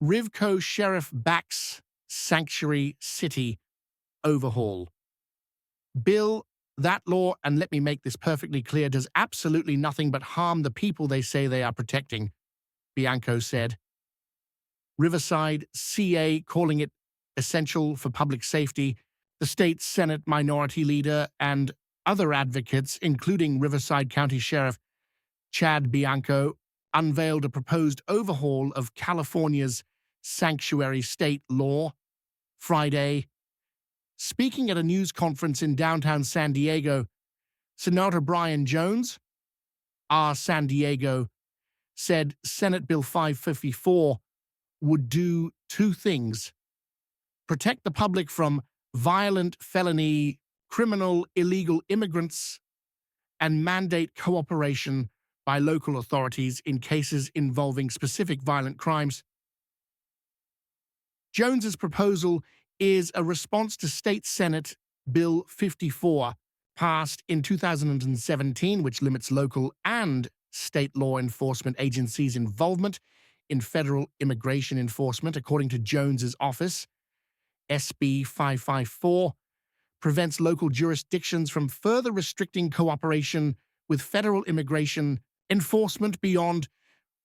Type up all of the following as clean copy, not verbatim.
RivCo sheriff backs sanctuary city overhaul. Bill, that law, and let me make this perfectly clear, does absolutely nothing but harm the people they say they are protecting, Bianco said. Riverside CA calling it essential for public safety, the state Senate minority leader and other advocates, including Riverside County Sheriff Chad Bianco, unveiled a proposed overhaul of California's sanctuary state law Friday. Speaking at a news conference in downtown San Diego, Senator Brian Jones, R. San Diego, said Senate Bill 554 would do two things: protect the public from violent felony, criminal, illegal immigrants, and mandate cooperation by local authorities in cases involving specific violent crimes. Jones's proposal is a response to State Senate Bill 54, passed in 2017, which limits local and state law enforcement agencies' involvement in federal immigration enforcement. According to Jones's office, SB 554 prevents local jurisdictions from further restricting cooperation with federal immigration enforcement beyond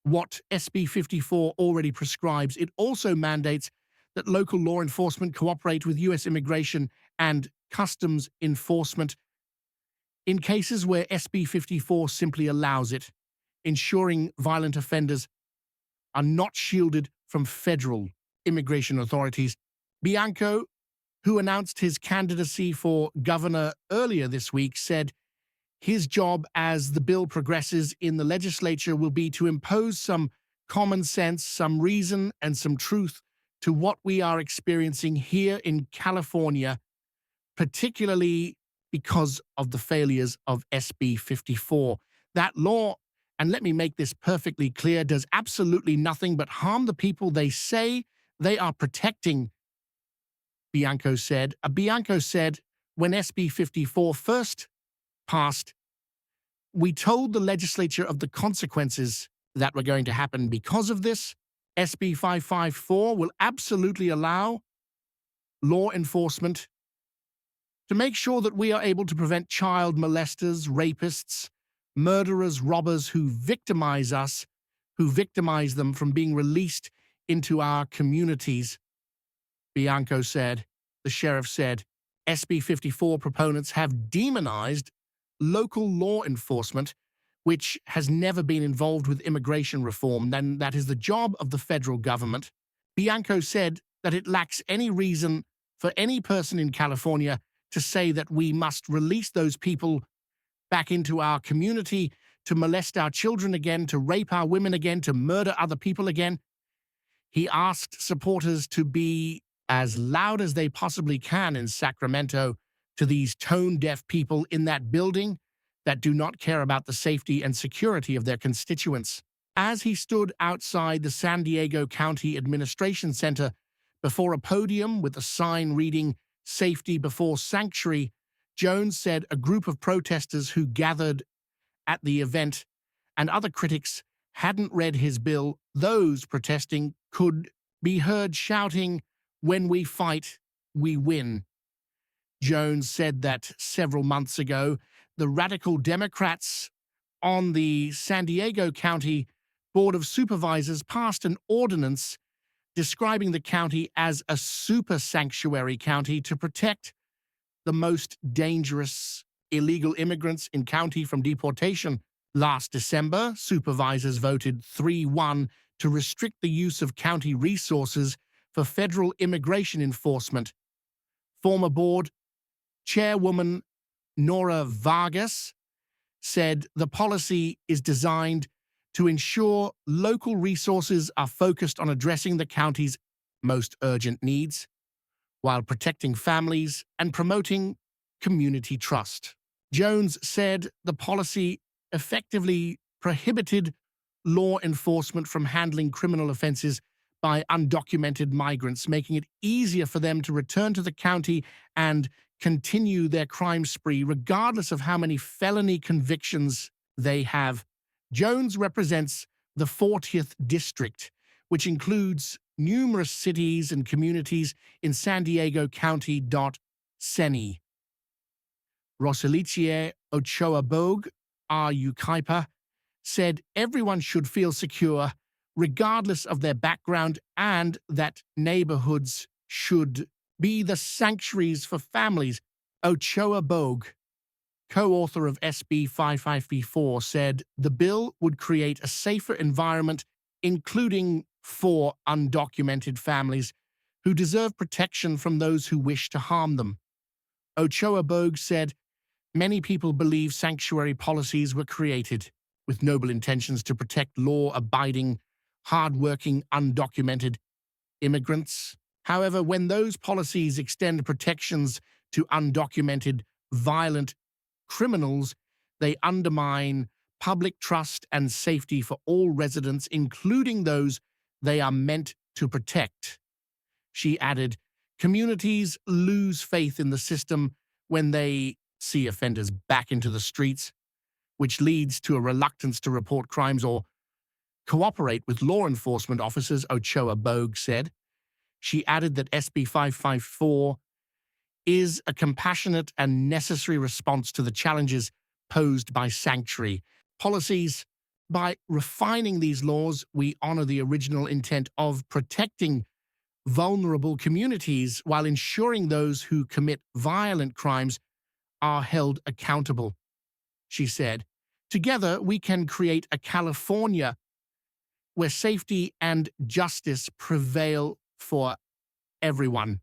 what SB 54 already prescribes. It also mandates that local law enforcement cooperate with U.S. immigration and customs enforcement in cases where SB 54 simply allows it, ensuring violent offenders are not shielded from federal immigration authorities. Bianco, who announced his candidacy for governor earlier this week, said his job as the bill progresses in the legislature will be to impose some common sense, some reason, and some truth to what we are experiencing here in California, particularly because of the failures of SB 54. That law, and let me make this perfectly clear, does absolutely nothing but harm the people they say they are protecting, Bianco said. Bianco said, when SB 54 first passed, we told the legislature of the consequences that were going to happen because of this. SB 554 will absolutely allow law enforcement to make sure that we are able to prevent child molesters, rapists, murderers, robbers who victimize us, who victimize them from being released into our communities, Bianco said. The sheriff said, SB 54 proponents have demonized local law enforcement, which has never been involved with immigration reform, then that is the job of the federal government. Bianco said that it lacks any reason for any person in California to say that we must release those people back into our community, to molest our children again, to rape our women again, to murder other people again. He asked supporters to be as loud as they possibly can in Sacramento to these tone-deaf people in that building that do not care about the safety and security of their constituents. As he stood outside the San Diego County Administration Center before a podium with a sign reading "Safety Before Sanctuary," Jones said a group of protesters who gathered at the event and other critics hadn't read his bill. Those protesting could be heard shouting, "When we fight, we win." Jones said that several months ago, the radical Democrats on the San Diego County Board of Supervisors passed an ordinance describing the county as a super sanctuary county to protect the most dangerous illegal immigrants in county from deportation. Last December, supervisors voted 3-1 to restrict the use of county resources for federal immigration enforcement. Former board chairwoman Nora Vargas said the policy is designed to ensure local resources are focused on addressing the county's most urgent needs, while protecting families and promoting community trust. Jones said the policy effectively prohibited law enforcement from handling criminal offenses by undocumented migrants, making it easier for them to return to the county and continue their crime spree, regardless of how many felony convictions they have. Jones represents the 40th District, which includes numerous cities and communities in San Diego County. Seni. Rosalicie Ochoa Bogue, RivCo, said everyone should feel secure regardless of their background and that neighborhoods should be the sanctuaries for families. Ochoa Bogue, co-author of SB 5554, said the bill would create a safer environment, including for undocumented families who deserve protection from those who wish to harm them. Ochoa Bogue said many people believe sanctuary policies were created with noble intentions to protect law-abiding, hard-working, undocumented immigrants. However, when those policies extend protections to undocumented, violent criminals, they undermine public trust and safety for all residents, including those they are meant to protect. She added, communities lose faith in the system when they see offenders back into the streets, which leads to a reluctance to report crimes or cooperate with law enforcement officers, Ochoa Bogue said. She added that SB 554 is a compassionate and necessary response to the challenges posed by sanctuary policies. By refining these laws, we honor the original intent of protecting vulnerable communities while ensuring those who commit violent crimes are held accountable, she said. Together, we can create a California where safety and justice prevail for everyone.